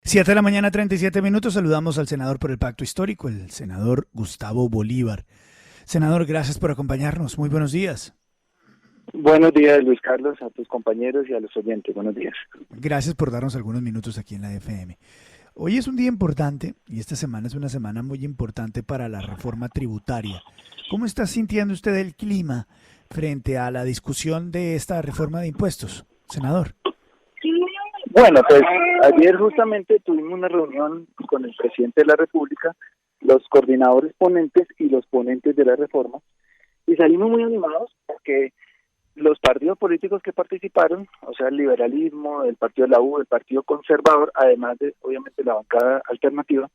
7 de la mañana, 37 minutos. Saludamos al senador por el Pacto Histórico, el senador Gustavo Bolívar. Senador, gracias por acompañarnos. Muy buenos días. Buenos días, Luis Carlos, a tus compañeros y a los oyentes. Buenos días. Gracias por darnos algunos minutos aquí en la FM. Hoy es un día importante y esta semana es una semana muy importante para la reforma tributaria. ¿Cómo está sintiendo usted el clima frente a la discusión de esta reforma de impuestos, senador? Bueno, pues ayer justamente tuvimos una reunión con el presidente de la República, los coordinadores ponentes y los ponentes de la reforma, y salimos muy animados porque los partidos políticos que participaron, o sea, el liberalismo, el partido de la U, el partido conservador, además de, obviamente, la bancada alternativa,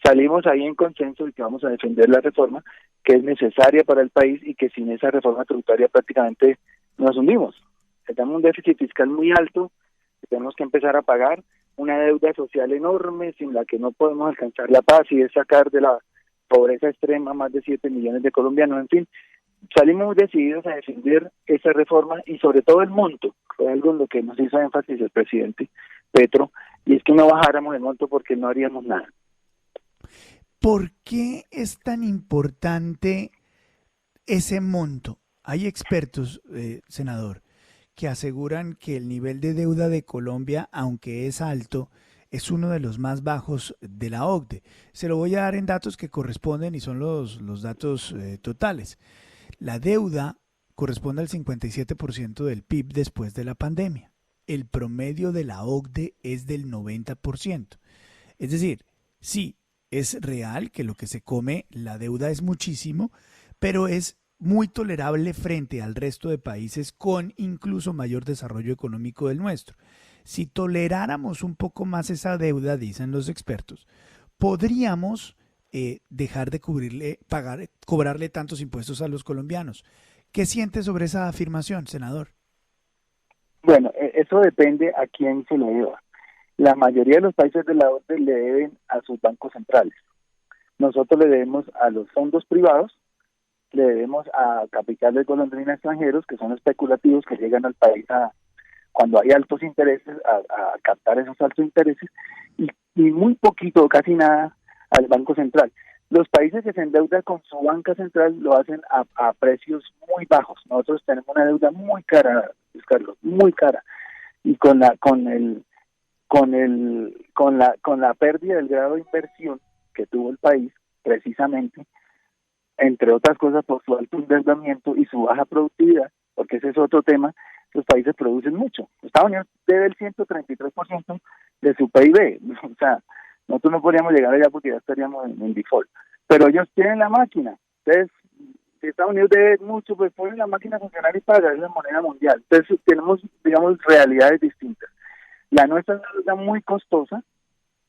salimos ahí en consenso y que vamos a defender la reforma, que es necesaria para el país y que sin esa reforma tributaria prácticamente nos hundimos. Tenemos un déficit fiscal muy alto, que tenemos que empezar a pagar, una deuda social enorme sin la que no podemos alcanzar la paz y es sacar de la pobreza extrema más de 7 millones de colombianos, en fin. Salimos muy decididos a defender esa reforma y sobre todo el monto, fue algo en lo que nos hizo énfasis el presidente Petro, y es que no bajáramos el monto porque no haríamos nada. ¿Por qué es tan importante ese monto? Hay expertos, senador, que aseguran que el nivel de deuda de Colombia, aunque es alto, es uno de los más bajos de la OCDE. Se lo voy a dar en datos que corresponden y son los datos totales. La deuda corresponde al 57% del PIB después de la pandemia. El promedio de la OCDE es del 90%. Es decir, sí, es real que lo que se come, la deuda es muchísimo, pero es muy tolerable frente al resto de países con incluso mayor desarrollo económico del nuestro. Si toleráramos un poco más esa deuda, dicen los expertos, podríamos dejar de cobrarle tantos impuestos a los colombianos. ¿Qué siente sobre esa afirmación, senador? Bueno, eso depende a quién se lo deba. La mayoría de los países de la OCDE le deben a sus bancos centrales. Nosotros le debemos a los fondos privados, le debemos a capitales golondrina extranjeros que son especulativos que llegan al país cuando hay altos intereses, a captar esos altos intereses, y muy poquito, casi nada, al Banco Central. Los países que se endeudan con su banca central lo hacen a precios muy bajos. Nosotros tenemos una deuda muy cara, Luis Carlos, muy cara, y con la pérdida del grado de inversión que tuvo el país, precisamente, entre otras cosas por su alto endeudamiento y su baja productividad, porque ese es otro tema, los países producen mucho. Estados Unidos debe el 133% de su PIB, o sea, nosotros no podríamos llegar allá porque ya estaríamos en default. Pero ellos tienen la máquina. Entonces, si Estados Unidos debe mucho, pues ponen la máquina a funcionar y pagar la moneda mundial. Entonces, tenemos, digamos, realidades distintas. La nuestra es una deuda muy costosa,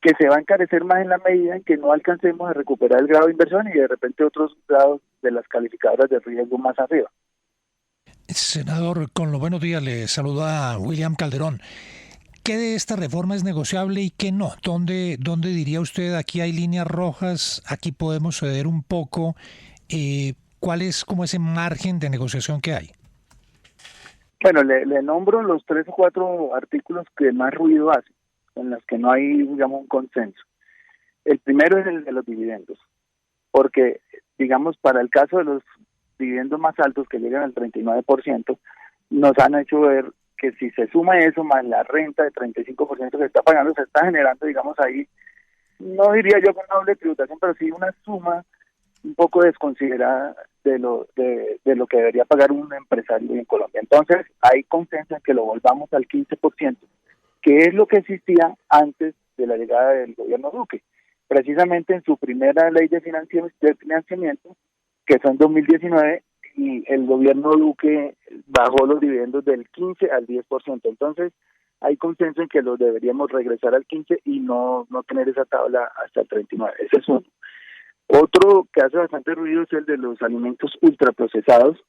que se va a encarecer más en la medida en que no alcancemos a recuperar el grado de inversión y de repente otros grados de las calificadoras de riesgo más arriba. Senador, con los buenos días, le saluda William Calderón. ¿Qué de esta reforma es negociable y qué no? ¿Dónde diría usted aquí hay líneas rojas, aquí podemos ceder un poco? ¿Cuál es como ese margen de negociación que hay? Bueno, le nombro los 3 o 4 artículos que más ruido hacen, en los que no hay, digamos, un consenso. El primero es el de los dividendos, porque, digamos, para el caso de los dividendos más altos que llegan al 39%, nos han hecho ver que si se suma eso más la renta de 35% que se está pagando, se está generando, digamos, ahí, no diría yo con doble tributación, pero sí una suma un poco desconsiderada de lo que debería pagar un empresario en Colombia. Entonces, hay consenso en que lo volvamos al 15%, que es lo que existía antes de la llegada del gobierno Duque. Precisamente en su primera ley de financiamiento, que fue en 2019, y el gobierno Duque bajó los dividendos del 15 al 10%. Entonces, hay consenso en que los deberíamos regresar al 15 y no tener esa tabla hasta el 39. Ese es uno. Otro que hace bastante ruido es el de los alimentos ultraprocesados,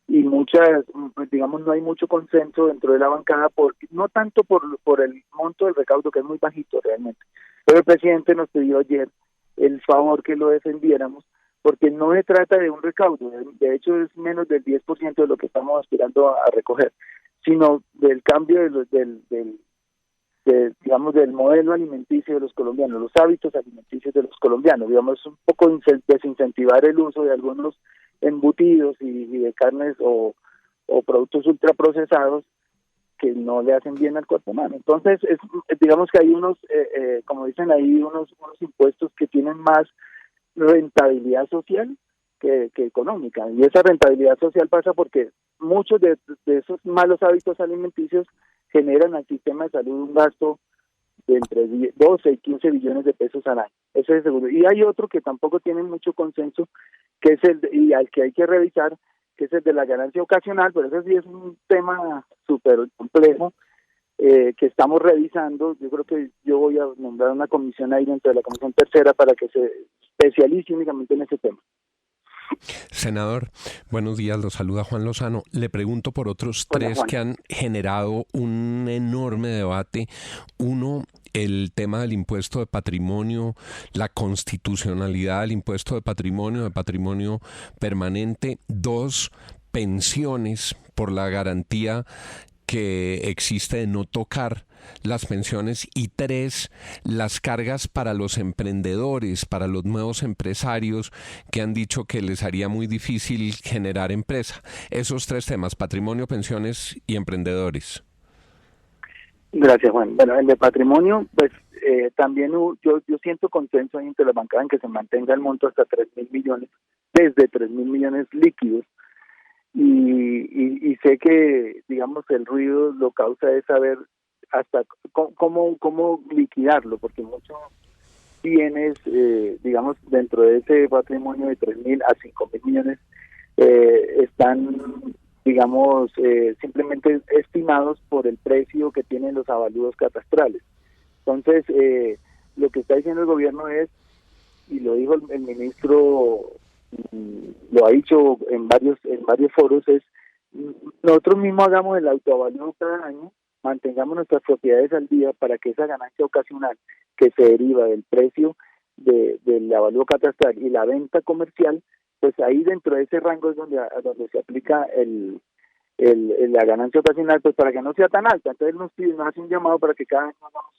y muchas, pues, digamos, no hay mucho consenso dentro de la bancada, no tanto por el monto del recaudo, que es muy bajito realmente, pero el presidente nos pidió ayer el favor que lo defendiéramos, porque no se trata de un recaudo, de hecho es menos del 10% de lo que estamos aspirando a recoger, sino del cambio digamos, del modelo alimenticio de los colombianos, los hábitos alimenticios de los colombianos, digamos, un poco desincentivar el uso de algunos embutidos y de carnes o productos ultraprocesados que no le hacen bien al cuerpo humano. Entonces, digamos que hay unos, como dicen ahí, unos impuestos que tienen más rentabilidad social que económica, y esa rentabilidad social pasa porque muchos de esos malos hábitos alimenticios generan al sistema de salud un gasto de entre 12 y 15 billones de pesos al año. Ese es seguro. Y hay otro que tampoco tiene mucho consenso, que es y al que hay que revisar, que es el de la ganancia ocasional, pero ese sí es un tema súper complejo que estamos revisando. Yo creo que yo voy a nombrar una comisión ahí dentro de la comisión tercera para que se especialice únicamente en ese tema. Senador, buenos días, lo saluda Juan Lozano. Le pregunto por otros tres que han generado un enorme debate. Uno, el tema del impuesto de patrimonio, la constitucionalidad del impuesto de patrimonio permanente. Dos, pensiones por la garantía que existe de no tocar las pensiones. Y tres, las cargas para los emprendedores, para los nuevos empresarios que han dicho que les haría muy difícil generar empresa. Esos tres temas: patrimonio, pensiones y emprendedores. Gracias, Juan. Bueno, el de patrimonio, pues también yo siento consenso ahí entre la bancada en que se mantenga el monto hasta 3.000 millones, desde 3.000 millones líquidos. Y sé que, digamos, el ruido lo causa es saber hasta cómo liquidarlo, porque muchos bienes, digamos, dentro de ese patrimonio de 3.000 a 5.000 millones están, digamos, simplemente estimados por el precio que tienen los avalúos catastrales. Entonces, lo que está diciendo el gobierno es, y lo dijo el ministro, lo ha dicho en varios foros, es nosotros mismos hagamos el autoavalúo cada año, mantengamos nuestras propiedades al día para que esa ganancia ocasional que se deriva del precio del avalúo catastral y la venta comercial, pues ahí dentro de ese rango es donde se aplica la ganancia ocasional, pues para que no sea tan alta. Entonces nos hace un llamado para que cada año hagamos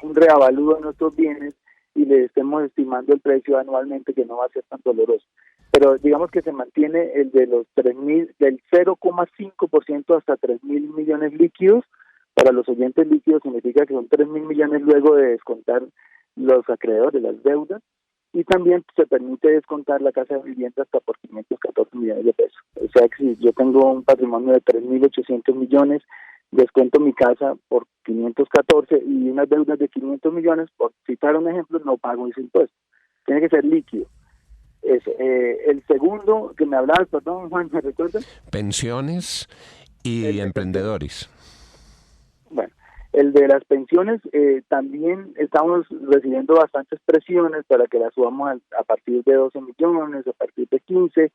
un reavalúo de nuestros bienes y le estemos estimando el precio anualmente, que no va a ser tan doloroso. Pero digamos que se mantiene el de los 3.000, del 0,5% hasta 3.000 millones líquidos. Para los oyentes, líquidos significa que son 3.000 millones luego de descontar los acreedores, las deudas, y también se permite descontar la casa de vivienda hasta por 514 millones de pesos. O sea que si yo tengo un patrimonio de 3.800 millones, descuento mi casa por 514 y unas deudas de 500 millones, por citar un ejemplo, no pago ese impuesto. Tiene que ser líquido. El segundo que me hablabas, perdón, Juan, ¿me recuerdas? Pensiones y emprendedores. Bueno, el de las pensiones también estamos recibiendo bastantes presiones para que las subamos a partir de 12 millones, a partir de 15.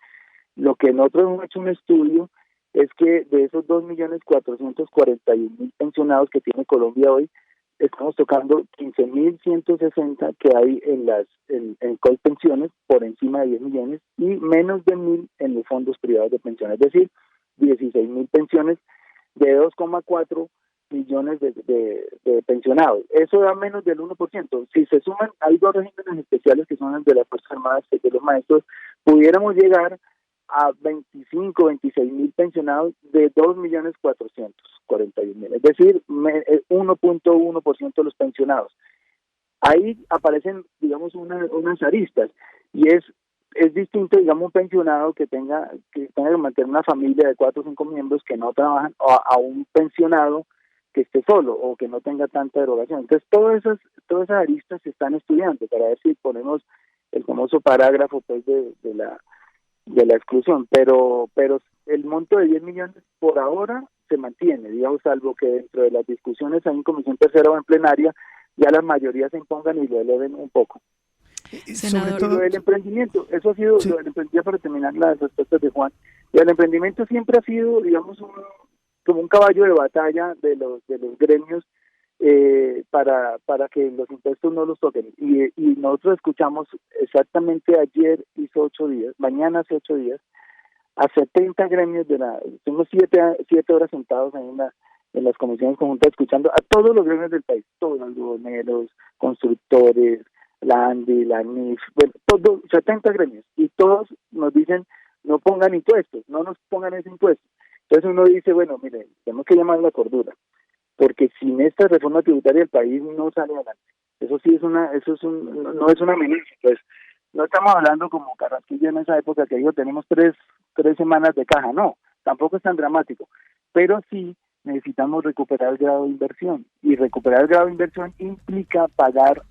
Lo que nosotros hemos hecho un estudio es que de esos 2.441.000 pensionados que tiene Colombia hoy, estamos tocando 15.160 que hay en Colpensiones, por encima de 10 millones, y menos de 1.000 en los fondos privados de pensiones, es decir, 16.000 pensiones de 2,4 millones de pensionados. Eso da menos del 1%. Si se suman, hay dos regímenes especiales que son el de las Fuerzas Armadas y de los maestros, pudiéramos llegar a 26.000 pensionados de 2.441.000, es decir, 1.1% de los pensionados. Ahí aparecen, digamos, unas aristas, y es distinto, digamos, un pensionado que tenga que mantener una familia de 4 o 5 miembros que no trabajan, a un pensionado que esté solo o que no tenga tanta erogación. Entonces, todas esas aristas se están estudiando para ver si ponemos el famoso parágrafo, pues, de la exclusión, pero el monto de 10 millones por ahora se mantiene, digamos, salvo que dentro de las discusiones en comisión tercera o en plenaria ya las mayorías se impongan y lo eleven un poco. Sobre todo lo del emprendimiento, eso ha sido, sí. Lo del emprendimiento, para terminar las respuestas de Juan, el emprendimiento siempre ha sido, digamos, como un caballo de batalla de los gremios para que los impuestos no los toquen, y nosotros escuchamos exactamente ayer, mañana hace 8 días, a 70 gremios tengo 7 horas sentados ahí en las comisiones conjuntas escuchando a todos los gremios del país, todos los algodoneros, constructores, la ANDI, la ANIF, bueno, todos, 70 gremios, y todos nos dicen, no pongan impuestos, no nos pongan ese impuesto. Entonces uno dice, bueno, mire, tenemos que llamar a la cordura, porque sin esta reforma tributaria el país no sale adelante. Eso sí no es una amenaza, pues no estamos hablando como Carrasquilla en esa época que dijo tenemos tres semanas de caja, no, tampoco es tan dramático, pero sí necesitamos recuperar el grado de inversión, y recuperar el grado de inversión implica bajar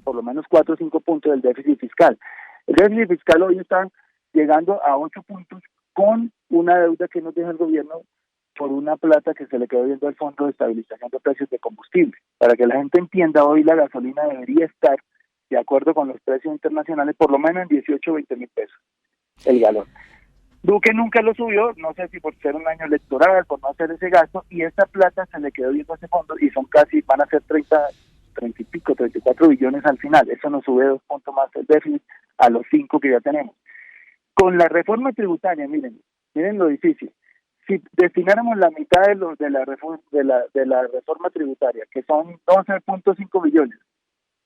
por lo menos 4 o 5 puntos del déficit fiscal. El déficit fiscal hoy está llegando a 8 puntos con una deuda que nos deja el gobierno por una plata que se le quedó viendo al Fondo de Estabilización de Precios de Combustible. Para que la gente entienda, hoy la gasolina debería estar, de acuerdo con los precios internacionales, por lo menos en 18 o 20 mil pesos el galón. Duque nunca lo subió, no sé si por ser un año electoral, por no hacer ese gasto, y esta plata se le quedó viendo a ese fondo, y van a ser 30 y pico, 34 billones al final. Eso nos sube 2 puntos más el déficit a los 5 que ya tenemos. Con la reforma tributaria, miren lo difícil. Si destináramos la mitad de la reforma tributaria, que son 12.5 billones,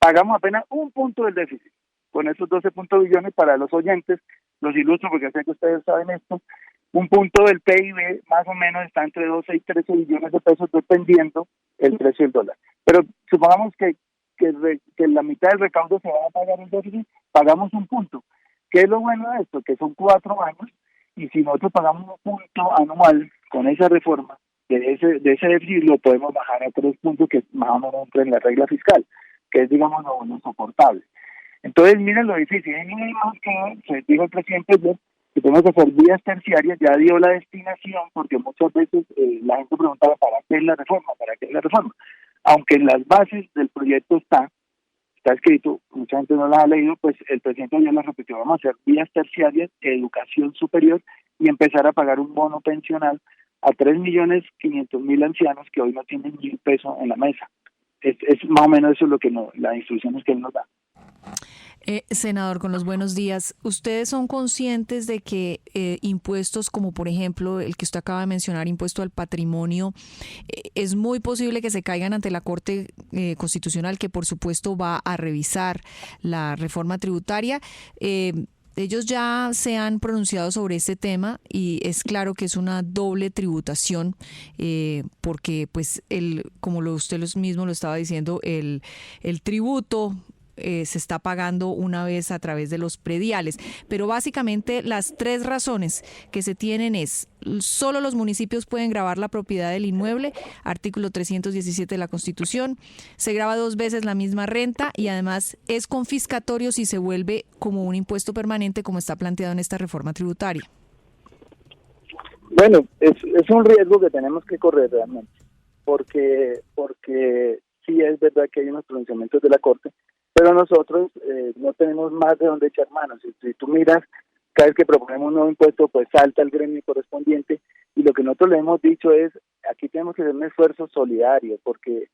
pagamos apenas 1 punto del déficit. Con esos 12.5 billones, para los oyentes, los ilustro porque sé que ustedes saben esto, 1 punto del PIB más o menos está entre 12 y 13 billones de pesos, dependiendo el precio del dólar. Pero supongamos que la mitad del recaudo se va a pagar el déficit, pagamos 1 punto. ¿Qué es lo bueno de esto? Que son 4 años, y si nosotros pagamos 1 punto anual con esa reforma de ese déficit, lo podemos bajar a 3 puntos, que más o menos entra en la regla fiscal, que es, digamos, lo soportable. Entonces, miren lo difícil. Que dijo el presidente ayer, que tenemos que hacer vías terciarias, ya dio la destinación, porque muchas veces la gente preguntaba, ¿para qué es la reforma? ¿Para qué es la reforma? Aunque en las bases del proyecto está escrito, mucha gente no las ha leído, pues el presidente ya lo repitió, vamos a hacer vías terciarias, educación superior, y empezar a pagar un bono pensional a 3.500.000 ancianos que hoy no tienen ni un peso en la mesa. Es más o menos eso lo que las instrucciones que él nos da. Senador, con los buenos días. ¿Ustedes son conscientes de que impuestos como, por ejemplo, el que usted acaba de mencionar, impuesto al patrimonio, es muy posible que se caigan ante la Corte Constitucional, que por supuesto va a revisar la reforma tributaria? Ellos ya se han pronunciado sobre este tema y es claro que es una doble tributación porque, pues, como usted mismo lo estaba diciendo, el tributo se está pagando una vez a través de los prediales. Pero básicamente las 3 razones que se tienen es: solo los municipios pueden gravar la propiedad del inmueble, artículo 317 de la Constitución, se grava 2 veces la misma renta y además es confiscatorio si se vuelve como un impuesto permanente, como está planteado en esta reforma tributaria. Bueno, es un riesgo que tenemos que correr realmente, porque sí es verdad que hay unos pronunciamientos de la Corte, pero nosotros no tenemos más de dónde echar manos. Si tú miras, cada vez que proponemos un nuevo impuesto, pues salta el gremio correspondiente, y lo que nosotros le hemos dicho es, aquí tenemos que hacer un esfuerzo solidario, porque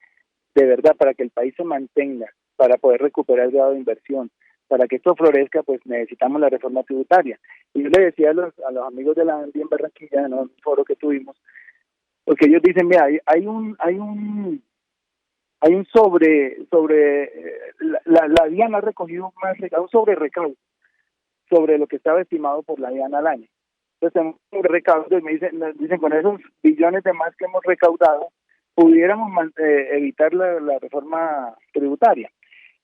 de verdad, para que el país se mantenga, para poder recuperar el grado de inversión, para que esto florezca, pues necesitamos la reforma tributaria. Y yo le decía a los amigos de la ANDI en Barranquilla, en un foro que tuvimos, porque ellos dicen, mira, hay un sobre la DIAN ha recogido un sobre recaudo sobre lo que estaba estimado por la DIAN al año. Entonces tenemos un recaudo y me dicen con esos billones de más que hemos recaudado pudiéramos evitar la reforma tributaria.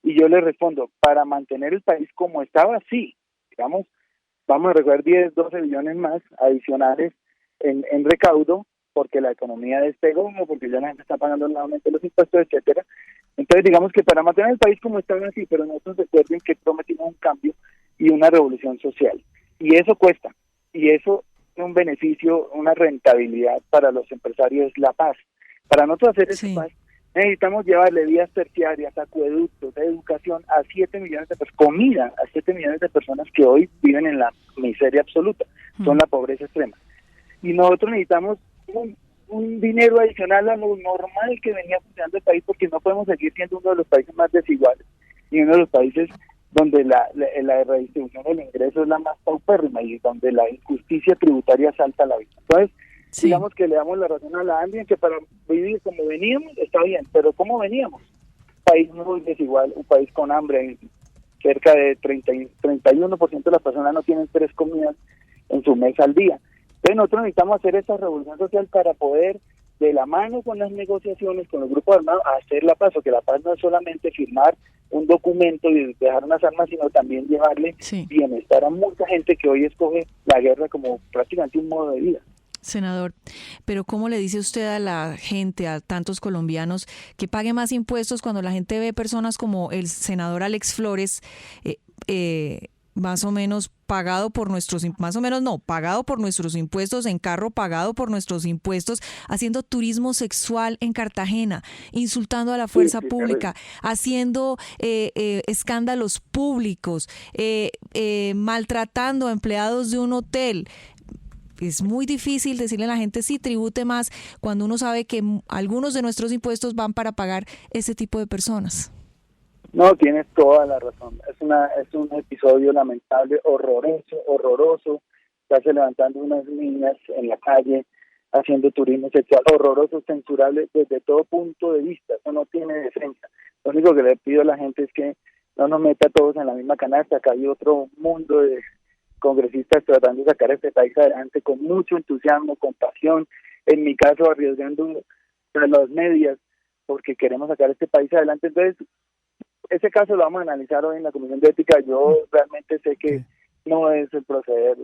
Y yo les respondo, para mantener el país como estaba, sí, digamos, vamos a recoger 10, 12 billones más adicionales en recaudo, porque la economía despegó, porque ya la gente está pagando nuevamente los impuestos, etcétera. Entonces, digamos que para mantener el país como estaba, así, pero nosotros recuerden que prometimos un cambio y una revolución social. Y eso cuesta, y eso es un beneficio, una rentabilidad para los empresarios, la paz. Para nosotros hacer esa paz, necesitamos llevarle vías terciarias, acueductos, educación a 7 millones de personas, comida a 7 millones de personas que hoy viven en la miseria absoluta, son la pobreza extrema. Y nosotros necesitamos un dinero adicional a lo normal que venía funcionando el país, porque no podemos seguir siendo uno de los países más desiguales y uno de los países donde la redistribución del ingreso es la más paupérrima y donde la injusticia tributaria salta a la vista. Entonces, Sí. Digamos que le damos la razón a la ANDI en que para vivir como veníamos está bien, pero ¿cómo veníamos? Un país muy desigual, un país con hambre, cerca de 31% de las personas no tienen 3 comidas en su mes al día. Entonces nosotros necesitamos hacer esa revolución social para poder, de la mano con las negociaciones, con los grupos armados, hacer la paz, porque la paz no es solamente firmar un documento y dejar unas armas, sino también llevarle bienestar a mucha gente que hoy escoge la guerra como prácticamente un modo de vida. Senador, pero ¿cómo le dice usted a la gente, a tantos colombianos, que pague más impuestos cuando la gente ve personas como el senador Alex Flores, más o menos pagado por nuestros impuestos, en carro pagado por nuestros impuestos, haciendo turismo sexual en Cartagena, insultando a la fuerza pública, haciendo escándalos públicos, maltratando a empleados de un hotel? Es muy difícil decirle a la gente sí, tribute más, cuando uno sabe que algunos de nuestros impuestos van para pagar ese tipo de personas. No, tienes toda la razón. Es un episodio lamentable, horroroso. Estarse levantando unas niñas en la calle, haciendo turismo sexual, horroroso, censurable desde todo punto de vista. Eso no tiene defensa. Lo único que le pido a la gente es que no nos meta a todos en la misma canasta. Acá hay otro mundo de congresistas tratando de sacar este país adelante con mucho entusiasmo, con pasión, en mi caso arriesgando las medias porque queremos sacar este país adelante. Entonces, ese caso lo vamos a analizar hoy en la Comisión de Ética. Yo realmente sé que no es el proceder,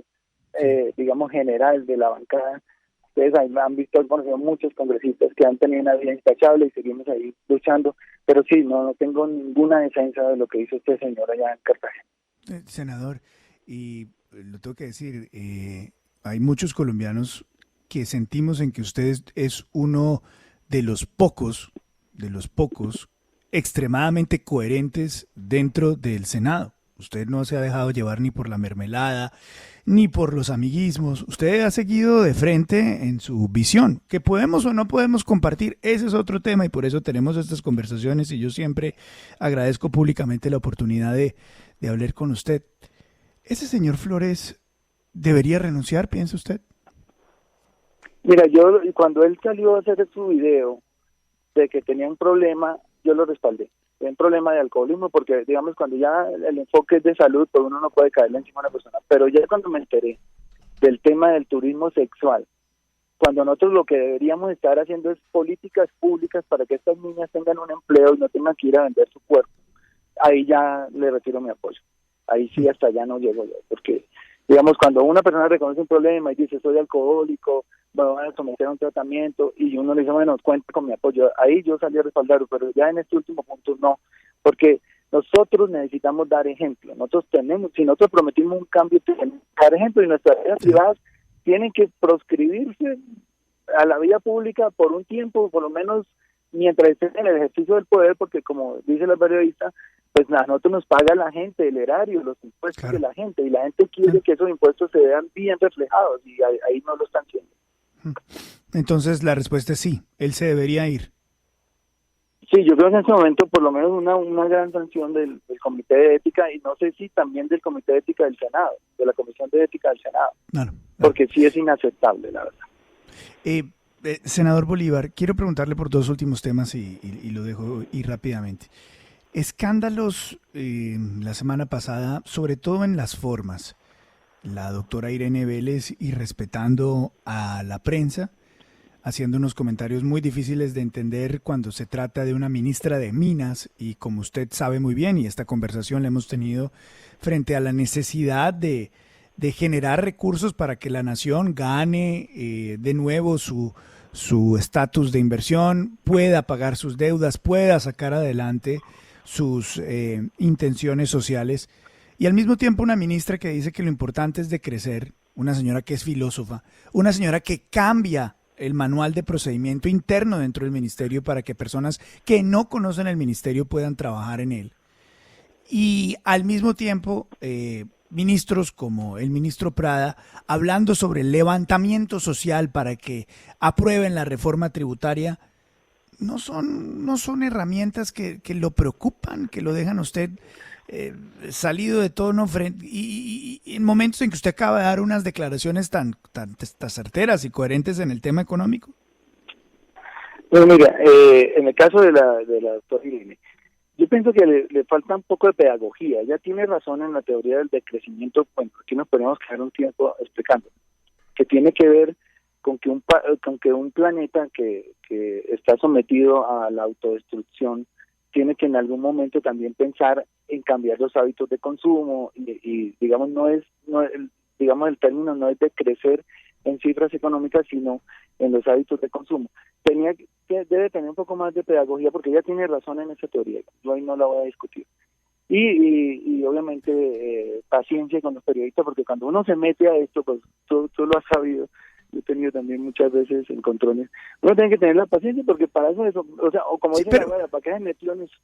digamos, general de la bancada. Ustedes han visto, conocido muchos congresistas que han tenido una vida intachable y seguimos ahí luchando, pero sí, no tengo ninguna defensa de lo que hizo este señor allá en Cartagena. Senador, y lo tengo que decir, hay muchos colombianos que sentimos en que usted es uno de los pocos extremadamente coherentes dentro del Senado. Usted no se ha dejado llevar ni por la mermelada, ni por los amiguismos. Usted ha seguido de frente en su visión. Que podemos o no podemos compartir, ese es otro tema y por eso tenemos estas conversaciones y yo siempre agradezco públicamente la oportunidad de hablar con usted. ¿Ese señor Flores debería renunciar, piensa usted? Mira, yo cuando él salió a hacer su video de que tenía un problema, yo lo respaldé. Tenía un problema de alcoholismo porque, digamos, cuando ya el enfoque es de salud, pues uno no puede caerle encima a una persona. Pero ya cuando me enteré del tema del turismo sexual, cuando nosotros lo que deberíamos estar haciendo es políticas públicas para que estas niñas tengan un empleo y no tengan que ir a vender su cuerpo, ahí ya le retiro mi apoyo. Ahí sí hasta allá no llego yo, porque digamos cuando una persona reconoce un problema y dice soy alcohólico, me van a someter a un tratamiento y uno le dice bueno, cuenta con mi apoyo, ahí yo salí a respaldarlo, pero ya en este último punto no, porque nosotros necesitamos dar ejemplo. Nosotros tenemos, si nosotros prometimos un cambio, tenemos que dar ejemplo y nuestras áreas privadas tienen que proscribirse a la vida pública por un tiempo, por lo menos mientras estén en el ejercicio del poder, porque como dice la periodista, pues a nosotros nos paga la gente, el erario, los impuestos de la gente, y la gente quiere que esos impuestos se vean bien reflejados, y ahí no lo están haciendo. Entonces la respuesta es sí, él se debería ir. Sí, yo creo que en este momento por lo menos una gran sanción del Comité de Ética, y no sé si también del Comité de Ética del Senado, de la Comisión de Ética del Senado, claro. Porque sí es inaceptable, la verdad. Senador Bolívar, quiero preguntarle por dos últimos temas y lo dejo ir rápidamente. Escándalos la semana pasada, sobre todo en las formas. La doctora Irene Vélez irrespetando a la prensa, haciendo unos comentarios muy difíciles de entender cuando se trata de una ministra de Minas y como usted sabe muy bien, y esta conversación la hemos tenido frente a la necesidad de generar recursos para que la nación gane de nuevo su estatus de inversión, pueda pagar sus deudas, pueda sacar adelante sus intenciones sociales. Y al mismo tiempo una ministra que dice que lo importante es de crecer, una señora que es filósofa, una señora que cambia el manual de procedimiento interno dentro del ministerio para que personas que no conocen el ministerio puedan trabajar en él. Y al mismo tiempo ministros como el ministro Prada hablando sobre el levantamiento social para que aprueben la reforma tributaria, no son herramientas que lo preocupan, que lo dejan a usted salido de tono y en momentos en que usted acaba de dar unas declaraciones tan certeras y coherentes en el tema económico? Bueno, mira, en el caso de la doctora Irene, yo pienso que le falta un poco de pedagogía. Ella tiene razón en la teoría del decrecimiento. Bueno, aquí nos podemos quedar un tiempo explicando, que tiene que ver con que un planeta que está sometido a la autodestrucción tiene que en algún momento también pensar en cambiar los hábitos de consumo y digamos digamos el término no es de crecer en cifras económicas, sino en los hábitos de consumo. Debe tener un poco más de pedagogía porque ella tiene razón en esa teoría. Yo ahí no la voy a discutir. Y obviamente paciencia con los periodistas, porque cuando uno se mete a esto, pues tú lo has sabido. Yo he tenido también muchas veces encontrones. Uno tiene que tener la paciencia porque para eso, o sea, o como dice la abuela, ¿para qué se metió en eso?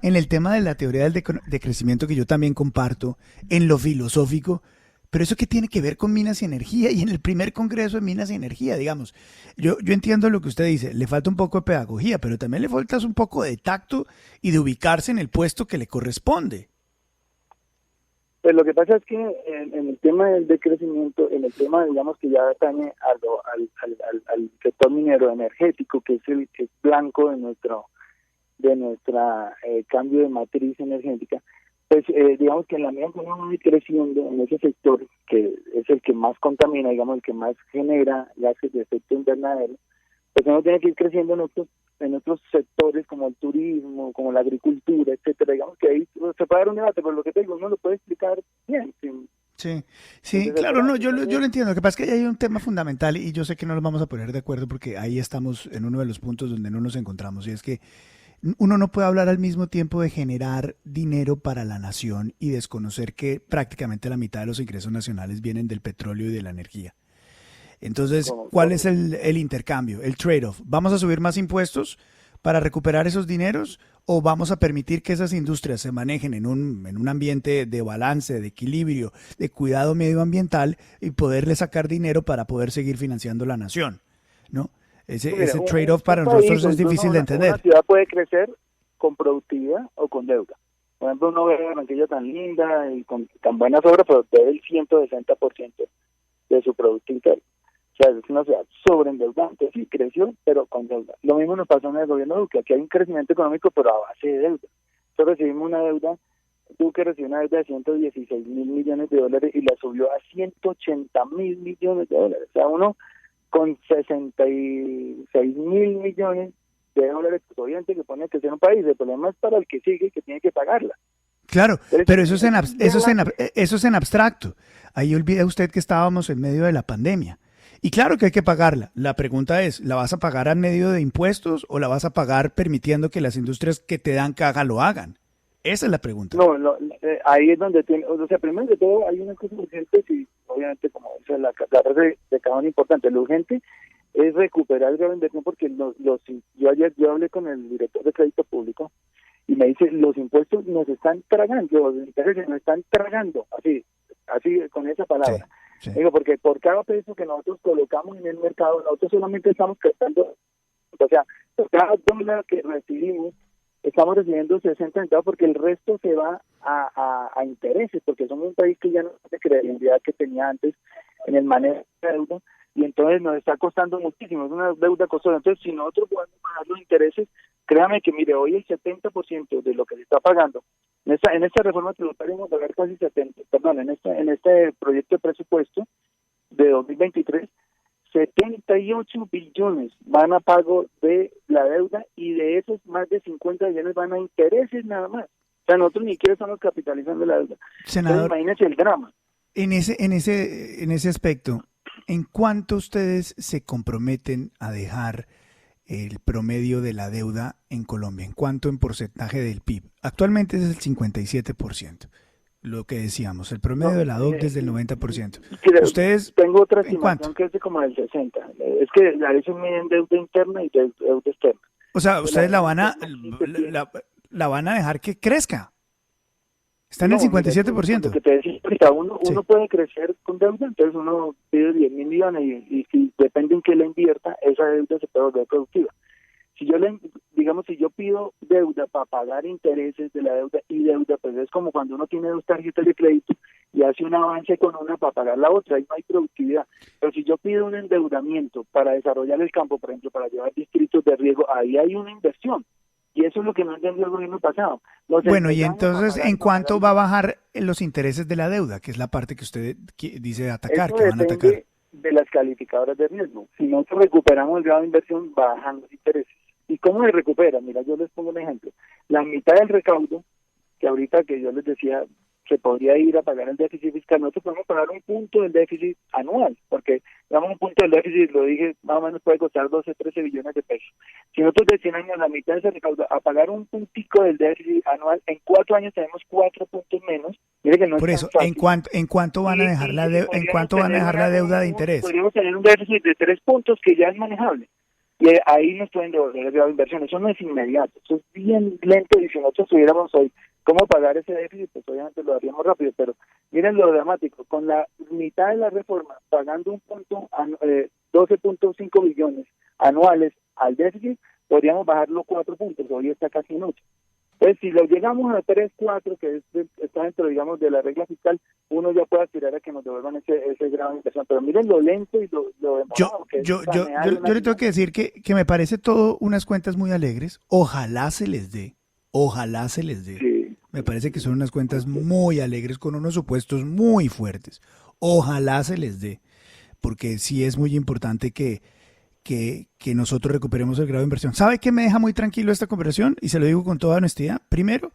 En el tema de la teoría del decrecimiento, que yo también comparto, en lo filosófico, pero eso qué tiene que ver con minas y energía, y en el primer congreso de minas y energía, digamos, yo entiendo lo que usted dice, le falta un poco de pedagogía, pero también le falta un poco de tacto y de ubicarse en el puesto que le corresponde. Pues lo que pasa es que en el tema del decrecimiento, en el tema, digamos, que ya atañe al sector minero energético, que es el que es blanco de nuestra cambio de matriz energética, pues digamos que en la medida que uno va creciendo en ese sector, que es el que más contamina, digamos, el que más genera gases de efecto invernadero, pues uno tiene que ir creciendo en otros sectores como el turismo, como la agricultura, etcétera. Digamos que ahí se puede dar un debate, pero lo que te digo, uno lo puede explicar bien. Sí, claro, no, yo lo entiendo. Lo que pasa es que hay un tema fundamental y yo sé que no nos vamos a poner de acuerdo porque ahí estamos en uno de los puntos donde no nos encontramos, y es que uno no puede hablar al mismo tiempo de generar dinero para la nación y desconocer que prácticamente la mitad de los ingresos nacionales vienen del petróleo y de la energía. Entonces, ¿cuál es el intercambio, el trade-off? ¿Vamos a subir más impuestos para recuperar esos dineros o vamos a permitir que esas industrias se manejen en un ambiente de balance, de equilibrio, de cuidado medioambiental y poderle sacar dinero para poder seguir financiando la nación? ¿No? Ese trade-off para nosotros es difícil de entender. Una ciudad puede crecer con productividad o con deuda. Por ejemplo, uno ve a Barranquilla tan linda y con tan buenas obras, pero debe el 160% de su producto interno. O sea, es una ciudad sobreendeudante, sí, creció, pero con deuda. Lo mismo nos pasó en el gobierno de Duque. Aquí hay un crecimiento económico, pero a base de deuda. Nosotros recibimos una deuda, Duque recibió una deuda de 116 mil millones de dólares y la subió a 180 mil millones de dólares. O sea, uno con 66 mil millones de dólares, pues obviamente que pone que ser un país. El problema es para el que sigue, que tiene que pagarla. Claro, pero eso es en abstracto. Ahí olvida usted que estábamos en medio de la pandemia. Y claro que hay que pagarla. La pregunta es, ¿la vas a pagar a medio de impuestos o la vas a pagar permitiendo que las industrias que te dan caja lo hagan? Esa es la pregunta. No, ahí es donde tiene, o sea, primero de todo hay unas cosas urgentes y obviamente como dice la frase de cajón importante, lo urgente es recuperar la inversión porque yo hablé con el director de crédito público y me dice, los impuestos nos están tragando, los intereses nos están tragando, así con esa palabra. Sí. Digo, porque por cada peso que nosotros colocamos en el mercado, nosotros solamente estamos gastando, o sea, por cada dólar que recibimos, estamos recibiendo 60 centavos porque el resto se va a intereses, porque somos un país que ya no tiene credibilidad que tenía antes en el manejo de deuda, y entonces nos está costando muchísimo, es una deuda costosa. Entonces, si nosotros podemos pagar los intereses, créame que, mire, hoy el 70% de lo que se está pagando, en esta reforma tributaria vamos a pagar casi en este proyecto de presupuesto de 2023, 78 billones van a pago de la deuda y de esos más de 50 billones van a intereses nada más. O sea, nosotros ni siquiera estamos capitalizando la deuda. Senador, entonces, imagínese el drama. En ese aspecto, ¿en cuánto ustedes se comprometen a dejar el promedio de la deuda en Colombia? ¿En cuánto en porcentaje del PIB? Actualmente es el 57%. Lo que decíamos, el promedio de la DOC desde el 90%. Ustedes, tengo otra estimación que es de como del 60%. Es que la ley se mide en deuda interna y deuda externa. O sea, ustedes la van a dejar que crezca. Está en el 57%. Lo que te decía ahorita, uno puede crecer con deuda, entonces uno pide 10 mil millones y depende en qué le invierta, esa deuda se puede volver productiva. Si yo digamos, si yo pido deuda para pagar intereses de la deuda y deuda, pues es como cuando uno tiene dos tarjetas de crédito y hace un avance con una para pagar la otra, ahí no hay productividad. Pero si yo pido un endeudamiento para desarrollar el campo, por ejemplo, para llevar distritos de riego, ahí hay una inversión. Y eso es lo que no entendió el gobierno pasado. Bueno, y entonces, ¿en cuánto va a bajar los intereses de la deuda? Que es la parte que usted dice atacar, que van a atacar. De las calificadoras de riesgo. Si nosotros recuperamos el grado de inversión, bajan los intereses. ¿Y cómo se recupera? Mira, yo les pongo un ejemplo. La mitad del recaudo, que ahorita que yo les decía, se podría ir a pagar el déficit fiscal, nosotros podemos pagar un punto del déficit anual, porque, digamos, un punto del déficit, lo dije, más o menos puede costar 12, 13 billones de pesos. Si nosotros destinamos la mitad de ese recaudo a pagar un puntico del déficit anual, en 4 años tenemos 4 puntos menos. Mire que no por es eso, tan fácil. ¿en cuánto van a dejar ¿en cuánto van a dejar la deuda de interés? Podríamos tener un déficit de 3 puntos que ya es manejable. Y ahí nos pueden devolver el grado de inversión. Eso no es inmediato, eso es bien lento. Y si nosotros tuviéramos hoy cómo pagar ese déficit, pues obviamente lo haríamos rápido. Pero miren lo dramático, con la mitad de la reforma, pagando 12.5 billones anuales al déficit, podríamos bajarlo 4 puntos, hoy está casi en 8. Entonces, si lo llegamos a 3, 4, que está dentro, digamos, de la regla fiscal, uno ya puede aspirar a que nos devuelvan ese grado de inversión. Pero miren lo lento y lo demorado que es. Yo le tengo que decir que me parece todo unas cuentas muy alegres. Ojalá se les dé. Sí. Me parece que son unas cuentas muy alegres con unos supuestos muy fuertes. Ojalá se les dé, porque sí es muy importante que nosotros recuperemos el grado de inversión. ¿Sabe qué me deja muy tranquilo esta conversación? Y se lo digo con toda honestidad. Primero,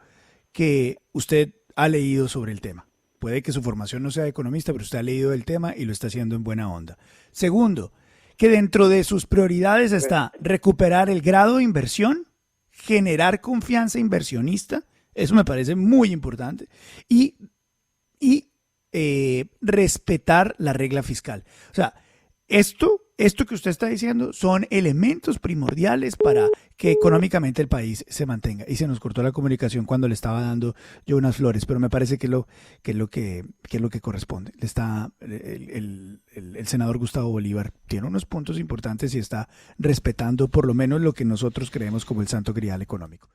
que usted ha leído sobre el tema. Puede que su formación no sea de economista, pero usted ha leído el tema y lo está haciendo en buena onda. Segundo, que dentro de sus prioridades está recuperar el grado de inversión, generar confianza inversionista, eso me parece muy importante, y respetar la regla fiscal. O sea, esto que usted está diciendo son elementos primordiales para que económicamente el país se mantenga. Y se nos cortó la comunicación cuando le estaba dando yo unas flores, pero me parece que es lo que corresponde. El senador Gustavo Bolívar tiene unos puntos importantes y está respetando por lo menos lo que nosotros creemos como el santo grial económico.